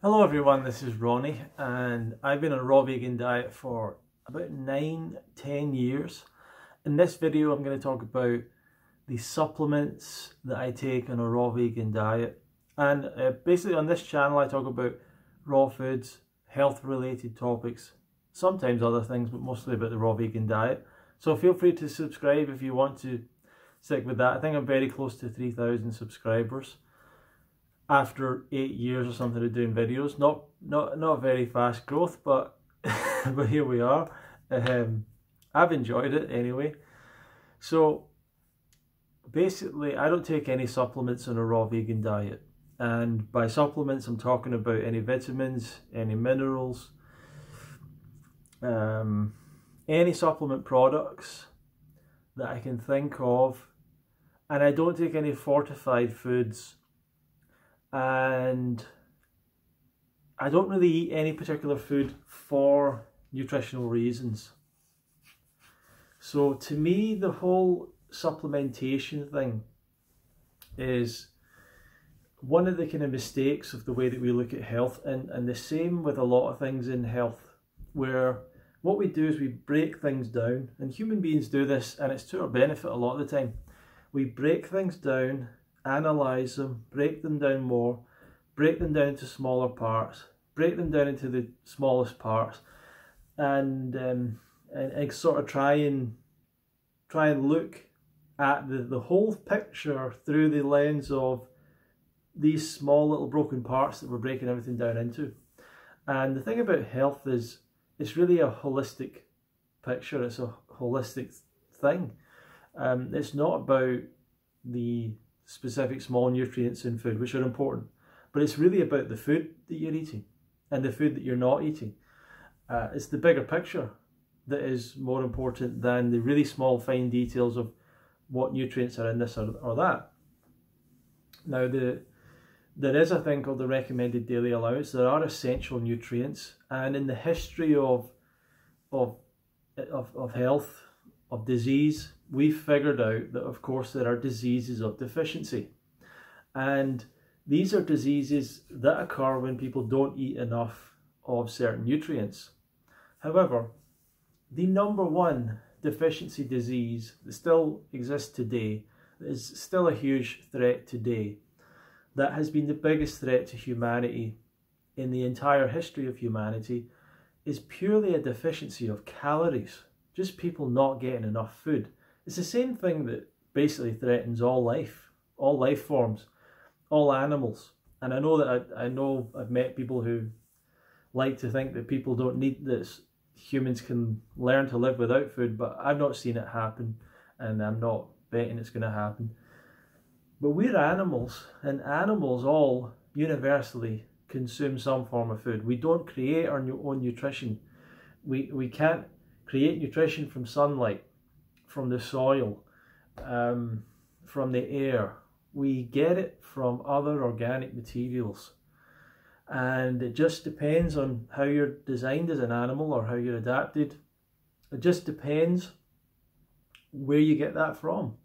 Hello everyone, this is Ronnie and I've been on a raw vegan diet for about 9-10 years. In this video I'm going to talk about the supplements that I take on a raw vegan diet, and basically on this channel I talk about raw foods, health related topics, sometimes other things, but mostly about the raw vegan diet. So feel free to subscribe if you want to stick with that. I think I'm very close to 3,000 subscribers after 8 years or something of doing videos. Not very fast growth, but but here we are. I've enjoyed it anyway. So basically I don't take any supplements on a raw vegan diet, and by supplements I'm talking about any vitamins, any minerals, any supplement products that I can think of, and I don't take any fortified foods. And I don't really eat any particular food for nutritional reasons. So to me, the whole supplementation thing is one of the kind of mistakes of the way that we look at health, and the same with a lot of things in health, where what we do is we break things down, and human beings do this, and it's to our benefit a lot of the time. We break things down, analyze them, break them down more, break them down into smaller parts, break them down into the smallest parts, and sort of try and look at the whole picture through the lens of these small little broken parts that we're breaking everything down into. And the thing about health is it's really a holistic picture. It's a holistic thing. It's not about the specific small nutrients in food, which are important, but it's really about the food that you're eating and the food that you're not eating. It's the bigger picture that is more important than the really small fine details of what nutrients are in this or that. Now there is a thing called the recommended daily allowance. There are essential nutrients, and in the history of health, of disease, we figured out that of course there are diseases of deficiency, and these are diseases that occur when people don't eat enough of certain nutrients. However, the number one deficiency disease that still exists today, that is still a huge threat today, that has been the biggest threat to humanity in the entire history of humanity, is purely a deficiency of calories. Just people not getting enough food. It's the same thing that basically threatens all life forms, all animals. And I know I've met people who like to think that people don't need this. Humans can learn to live without food, but I've not seen it happen, and I'm not betting it's going to happen. But we're animals, and animals all universally consume some form of food. We don't create our own nutrition. We can't create nutrition from sunlight, from the soil, from the air. We get it from other organic materials, and it just depends on how you're designed as an animal or how you're adapted. It just depends where you get that from,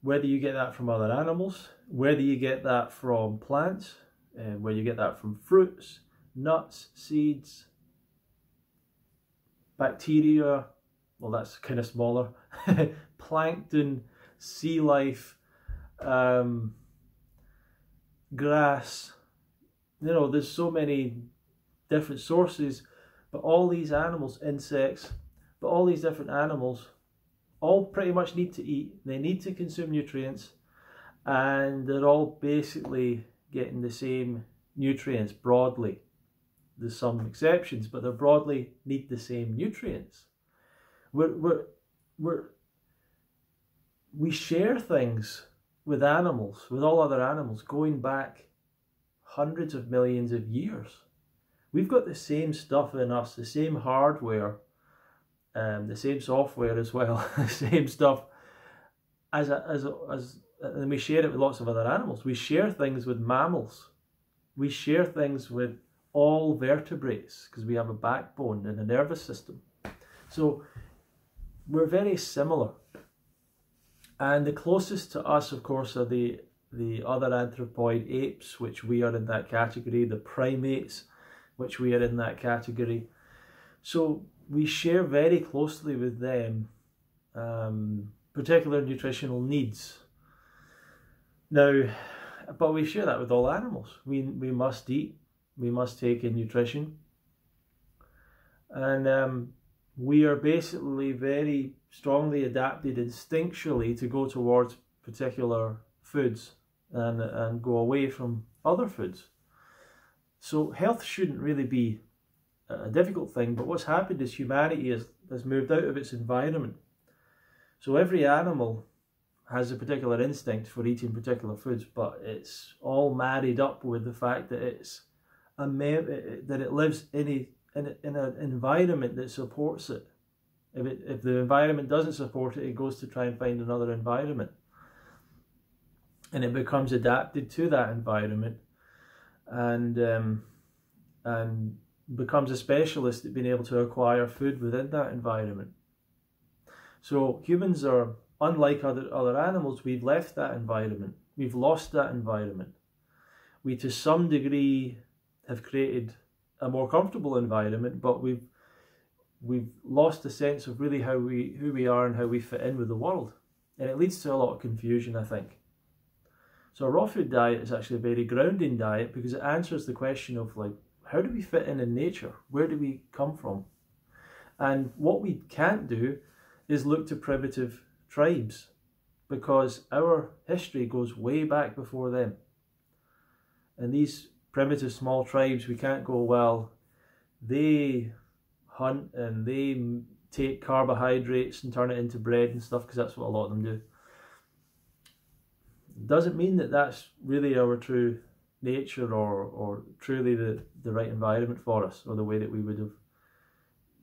whether you get that from other animals, whether you get that from plants, whether you get that from fruits, nuts, seeds, bacteria, well that's kind of smaller, plankton, sea life, grass. You know, there's so many different sources, but all these animals, insects, but all these different animals all pretty much need to eat. They need to consume nutrients, and they're all basically getting the same nutrients broadly. There's some exceptions, but they broadly need the same nutrients. We share things with animals, with all other animals, going back hundreds of millions of years. We've got the same stuff in us, the same hardware, the same software as well, the same stuff and we share it with lots of other animals. We share things with mammals. We share things with all vertebrates because we have a backbone and a nervous system. So we're very similar. And the closest to us, of course, are the the other anthropoid apes, which we are in that category, the primates, which we are in that category. So we share very closely with them particular nutritional needs. Now, but we share that with all animals. We must eat, we must take in nutrition, and we are basically very strongly adapted instinctually to go towards particular foods and go away from other foods. So health shouldn't really be a difficult thing, but what's happened is humanity has moved out of its environment. So every animal has a particular instinct for eating particular foods, but it's all married up with the fact that that it lives in an environment that supports it. If the environment doesn't support it, it goes to try and find another environment, and it becomes adapted to that environment, and becomes a specialist at being able to acquire food within that environment. So humans are unlike other animals. We've left that environment. We've lost that environment. We, to some degree, have created a more comfortable environment, but we've lost a sense of really who we are and how we fit in with the world. And it leads to a lot of confusion, I think. So a raw food diet is actually a very grounding diet because it answers the question of, like, how do we fit in nature? Where do we come from? And what we can't do is look to primitive tribes, because our history goes way back before them. And these primitive small tribes, we can't go, well, they hunt and they take carbohydrates and turn it into bread and stuff, because that's what a lot of them do. Doesn't mean that that's really our true nature or truly the right environment for us, or the way that we would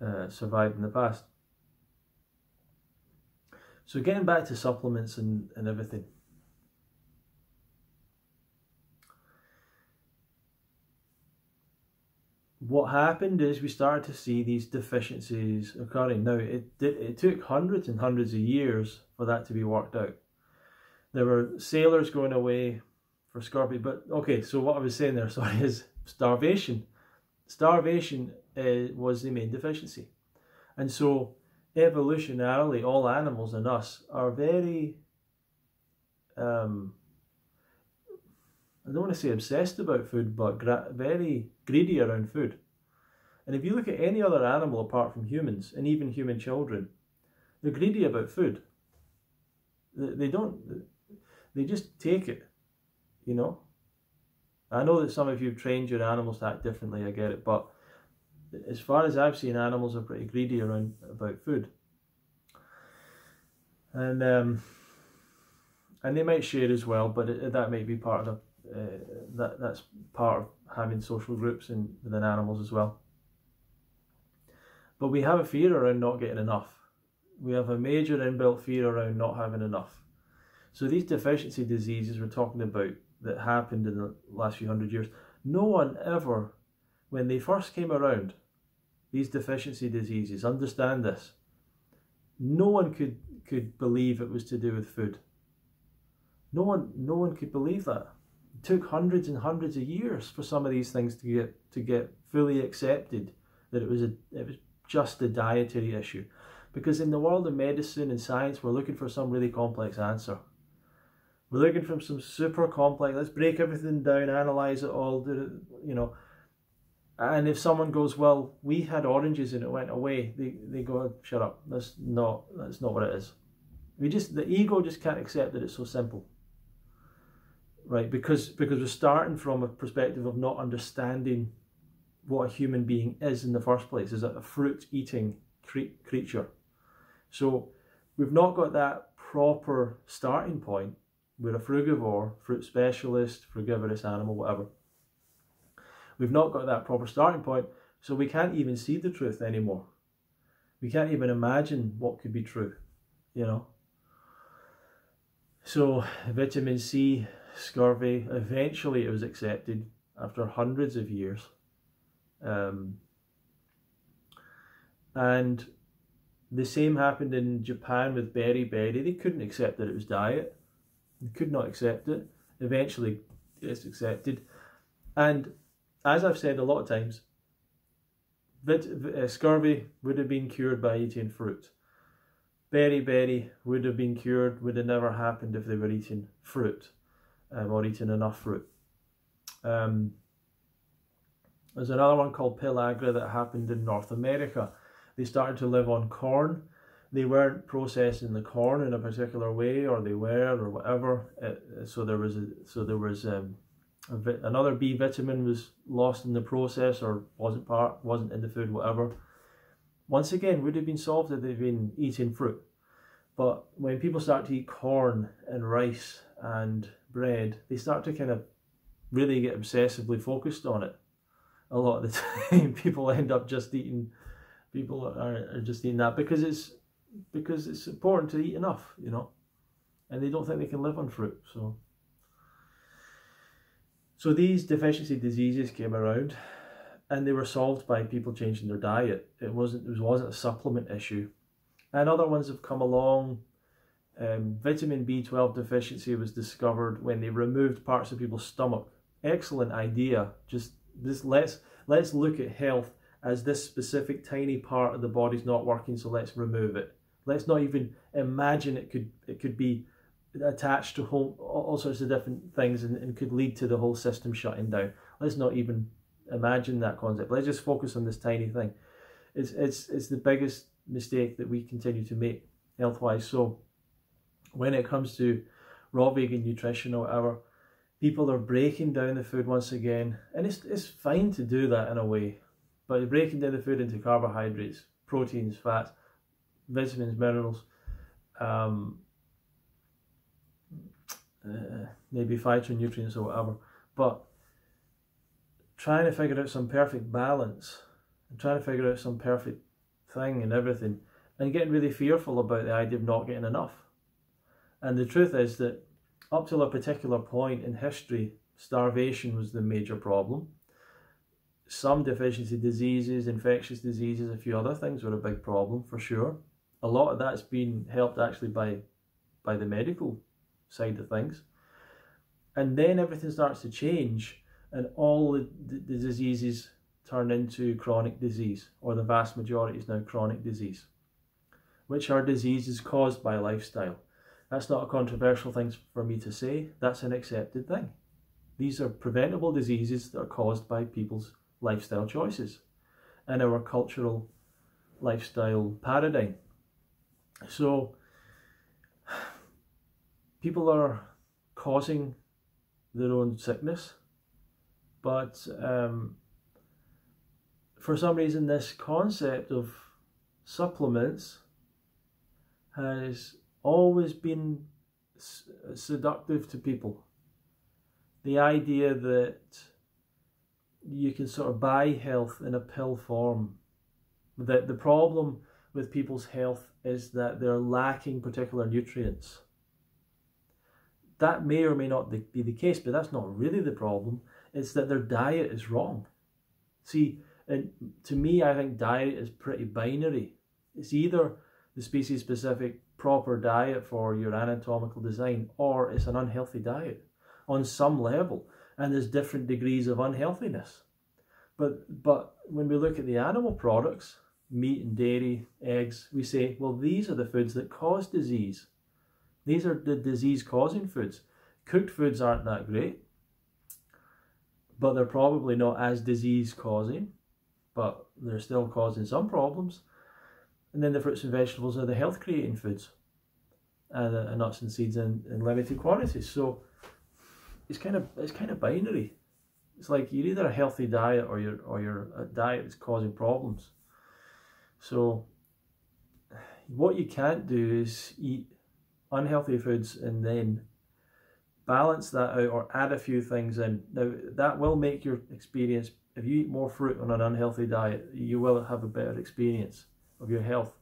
have survived in the past. So getting back to supplements and everything. What happened is we started to see these deficiencies occurring. Now, it took hundreds and hundreds of years for that to be worked out. There were sailors going away for scurvy, but okay, so what I was saying there, sorry, is starvation. Starvation was the main deficiency. And so evolutionarily, all animals and us are very, I don't want to say obsessed about food, but very greedy around food. And if you look at any other animal apart from humans, and even human children, they're greedy about food. They just take it, you know. I know that some of you have trained your animals to act differently, I get it, but as far as I've seen, animals are pretty greedy about food. And they might share as well, but that might be part of that's part of having social groups within animals as well. But we have a fear around not getting enough. We have a major inbuilt fear around not having enough. So these deficiency diseases we're talking about that happened in the last few hundred years, no one ever, when they first came around, these deficiency diseases, understand this, no one could believe it was to do with food. No one could believe that. It took hundreds and hundreds of years for some of these things to get fully accepted that it was just a dietary issue. Because in the world of medicine and science, we're looking for some really complex answer. We're looking for some super complex, let's break everything down, analyze it all, you know. And if someone goes, well, we had oranges and it went away, they go, shut up, that's not what it is. The ego just can't accept that it's so simple. Right, because we're starting from a perspective of not understanding what a human being is in the first place, is a fruit-eating creature. So we've not got that proper starting point. We're a frugivore, fruit specialist, frugivorous animal, whatever. We've not got that proper starting point, so we can't even see the truth anymore. We can't even imagine what could be true, you know. So vitamin C, scurvy, eventually it was accepted after hundreds of years. And the same happened in Japan with beriberi. They couldn't accept that it was diet. They could not accept it. eventually it's accepted. And as I've said a lot of times, scurvy would have been cured by eating fruit. Beriberi would have been cured, would have never happened if they were eating fruit, or eating enough fruit. There's another one called pellagra that happened in North America. They started to live on corn. They weren't processing the corn in a particular way, or they were, or whatever. So there was another B vitamin was lost in the process, or wasn't in the food, whatever. Once again, would have been solved if they'd been eating fruit. But when people start to eat corn and rice and bread, they start to kind of really get obsessively focused on it. A lot of the time, people end up just eating. People are just eating that because it's important to eat enough, you know, and they don't think they can live on fruit. So these deficiency diseases came around, and they were solved by people changing their diet. It wasn't a supplement issue. And other ones have come along. Vitamin B12 deficiency was discovered when they removed parts of people's stomach. Excellent idea. Just this, let's look at health as this specific tiny part of the body's not working, so let's remove it. Let's not even imagine it could be attached to all sorts of different things and could lead to the whole system shutting down. Let's not even imagine that concept. Let's just focus on this tiny thing. It's the biggest mistake that we continue to make health-wise. So when it comes to raw vegan nutrition or whatever, people are breaking down the food once again, and it's fine to do that in a way, but you're breaking down the food into carbohydrates, proteins, fats, vitamins, minerals, maybe phytonutrients or whatever, but trying to figure out some perfect balance and trying to figure out some perfect thing and everything, and getting really fearful about the idea of not getting enough. And the truth is that up till a particular point in history, starvation was the major problem. Some deficiency diseases, infectious diseases, a few other things were a big problem for sure. A lot of that's been helped actually by the medical side of things. And then everything starts to change, and all the diseases turn into chronic disease, or the vast majority is now chronic disease, which are diseases caused by lifestyle. That's not a controversial thing for me to say. That's an accepted thing. These are preventable diseases that are caused by people's lifestyle choices and our cultural lifestyle paradigm. So people are causing their own sickness, but for some reason this concept of supplements has always been seductive to people. The idea that you can sort of buy health in a pill form, that the problem with people's health is that they're lacking particular nutrients. That may or may not be the case, but that's not really the problem. It's that their diet is wrong. See, and to me, I think diet is pretty binary. It's either the species-specific proper diet for your anatomical design, or it's an unhealthy diet on some level, and there's different degrees of unhealthiness. But when we look at the animal products, meat and dairy, eggs, we say, well, these are the foods that cause disease. These are the disease-causing foods. Cooked foods aren't that great, but they're probably not as disease-causing, but they're still causing some problems. And then the fruits and vegetables are the health-creating foods, and nuts and seeds in limited quantities. So it's kind of binary. It's like you're either a healthy diet or you're a diet that's causing problems. So what you can't do is eat unhealthy foods and then balance that out or add a few things in. Now that will make your experience, if you eat more fruit on an unhealthy diet, you will have a better experience of your health,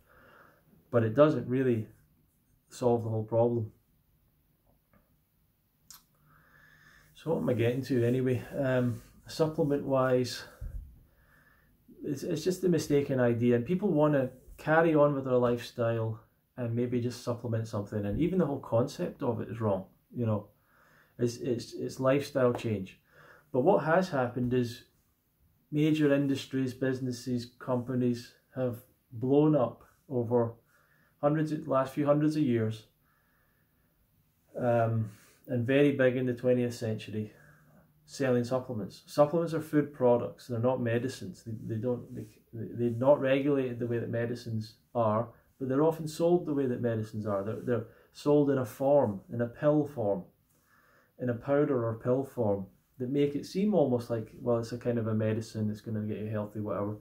but it doesn't really solve the whole problem. So what am I getting to anyway? Supplement wise, it's just a mistaken idea, and people want to carry on with their lifestyle and maybe just supplement something, and even the whole concept of it is wrong. You know, It's lifestyle change. But what has happened is major industries, businesses, companies have blown up over last few hundreds of years, and very big in the 20th century, selling supplements. Supplements are food products. They're not medicines. They're not regulated the way that medicines are, but they're often sold the way that medicines are. They're sold in a form, in a pill form, in a powder or pill form, that make it seem almost like, well, it's a kind of a medicine, it's going to get you healthy, whatever.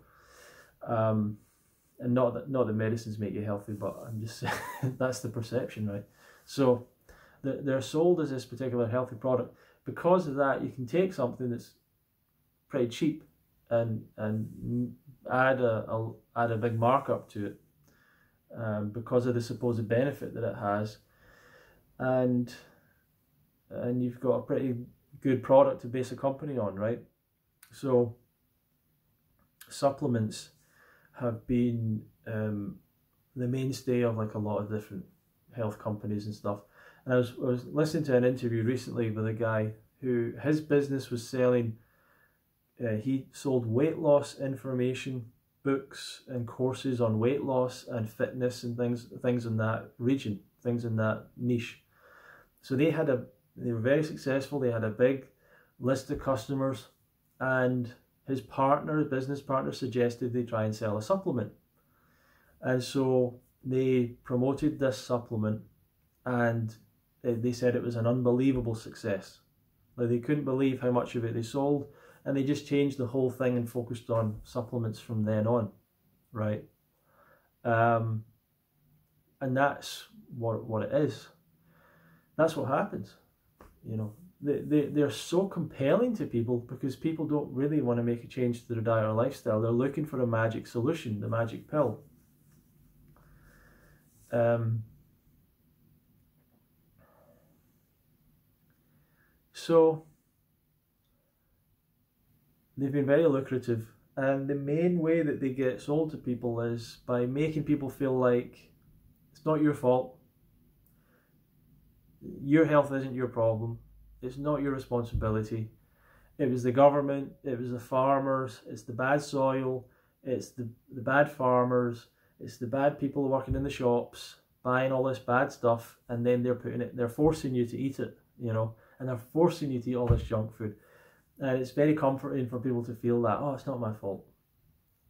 And not that medicines make you healthy, but I'm just saying that's the perception, right? So they're sold as this particular healthy product. Because of that, you can take something that's pretty cheap and add a big markup to it, because of the supposed benefit that it has, and you've got a pretty good product to base a company on, right? So supplements have been the mainstay of like a lot of different health companies and stuff. And I was listening to an interview recently with a guy who, his business was selling, he sold weight loss information, books and courses on weight loss and fitness and things in that region, things in that niche. So they were very successful. They had a big list of customers, and his business partner suggested they try and sell a supplement. And so they promoted this supplement, and they said it was an unbelievable success. Like, they couldn't believe how much of it they sold, and they just changed the whole thing and focused on supplements from then on, right? And that's what it is. That's what happens. You know, they're so compelling to people because people don't really want to make a change to their diet or lifestyle. They're looking for a magic solution, the magic pill. So they've been very lucrative, and the main way that they get sold to people is by making people feel like it's not your fault. Your health isn't your problem. It's not your responsibility. It was the government, it was the farmers, it's the bad soil, it's the bad farmers, it's the bad people working in the shops, buying all this bad stuff, and then they're forcing you to eat it, you know, and they're forcing you to eat all this junk food. And it's very comforting for people to feel that, oh, it's not my fault.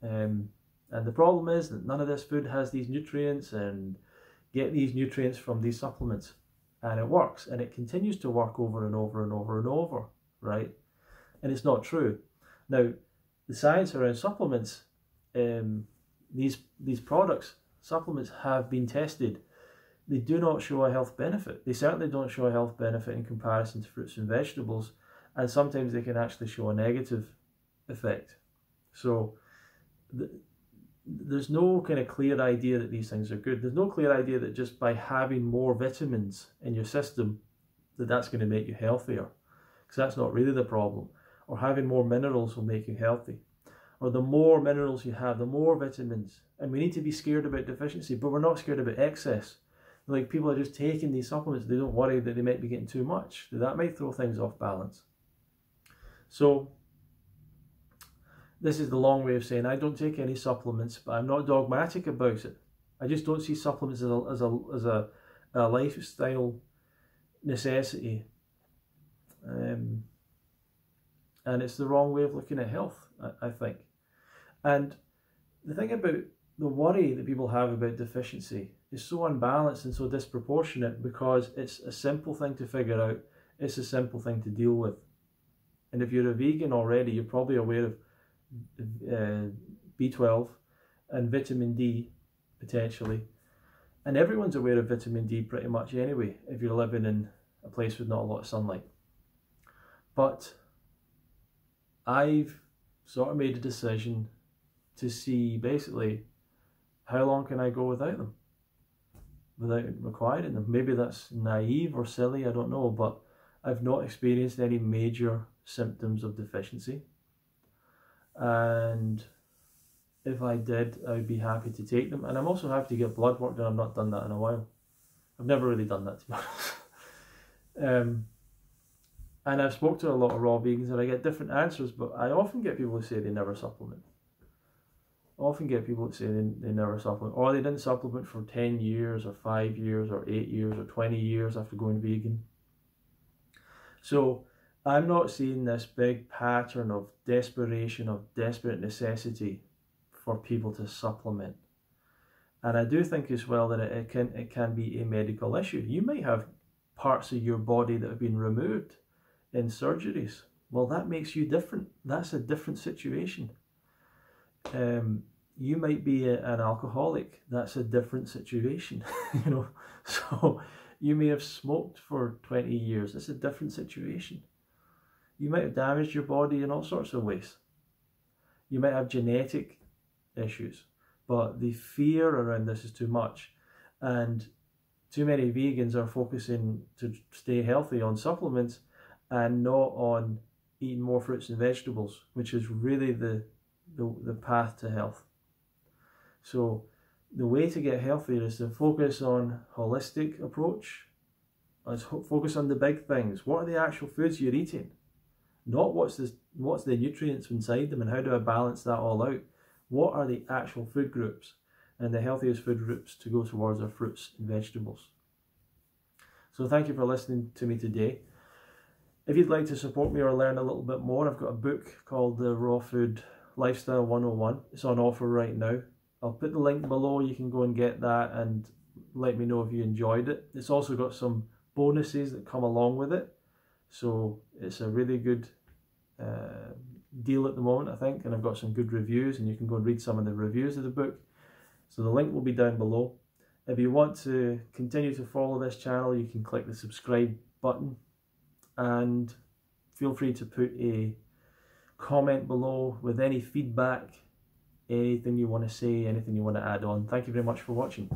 And the problem is that none of this food has these nutrients, and get these nutrients from these supplements. And it works, and it continues to work over and over and over and over, right? And it's not true. Now, the science around supplements, these products, supplements have been tested. They do not show a health benefit. They certainly don't show a health benefit in comparison to fruits and vegetables, and sometimes they can actually show a negative effect. So there's no kind of clear idea that these things are good. There's no clear idea that just by having more vitamins in your system that's going to make you healthier, because that's not really the problem. Or having more minerals will make you healthy. Or the more minerals you have, the more vitamins. And we need to be scared about deficiency, but we're not scared about excess. Like, people are just taking these supplements, they don't worry that they might be getting too much. That might throw things off balance. So this is the long way of saying I don't take any supplements, but I'm not dogmatic about it. I just don't see supplements as a lifestyle necessity. And it's the wrong way of looking at health, I think. And the thing about the worry that people have about deficiency is so unbalanced and so disproportionate, because it's a simple thing to figure out. It's a simple thing to deal with. And if you're a vegan already, you're probably aware of B12 and vitamin D, potentially. And everyone's aware of vitamin D pretty much anyway, if you're living in a place with not a lot of sunlight. But I've sort of made a decision to see basically how long can I go without them, without requiring them. Maybe that's naive or silly, I don't know, but I've not experienced any major symptoms of deficiency. And if I did, I'd be happy to take them. And I'm also happy to get blood work done. I've not done that in a while. I've never really done that, to be honest. And I've spoke to a lot of raw vegans and I get different answers, but I often get people who say they never supplement. I often get people that say they never supplement, or they didn't supplement for 10 years or 5 years or 8 years or 20 years after going vegan. So I'm not seeing this big pattern of desperation, of desperate necessity for people to supplement. And I do think as well that it can be a medical issue. You might have parts of your body that have been removed in surgeries. Well, that makes you different. That's a different situation. You might be an alcoholic. That's a different situation. You know, so you may have smoked for 20 years. That's a different situation. You might have damaged your body in all sorts of ways. You might have genetic issues, but the fear around this is too much, and too many vegans are focusing to stay healthy on supplements and not on eating more fruits and vegetables, which is really the path to health. So the way to get healthier is to focus on holistic approach. Let's focus on the big things. What are the actual foods you're eating? Not what's the nutrients inside them and how do I balance that all out. What are the actual food groups? And the healthiest food groups to go towards are fruits and vegetables. So thank you for listening to me today. If you'd like to support me or learn a little bit more, I've got a book called The Raw Food Lifestyle 101. It's on offer right now. I'll put the link below. You can go and get that and let me know if you enjoyed it. It's also got some bonuses that come along with it. So it's a really good deal at the moment, I think, and I've got some good reviews, and you can go and read some of the reviews of the book. So the link will be down below. If you want to continue to follow this channel, you can click the subscribe button, and feel free to put a comment below with any feedback, anything you want to say, anything you want to add on. Thank you very much for watching.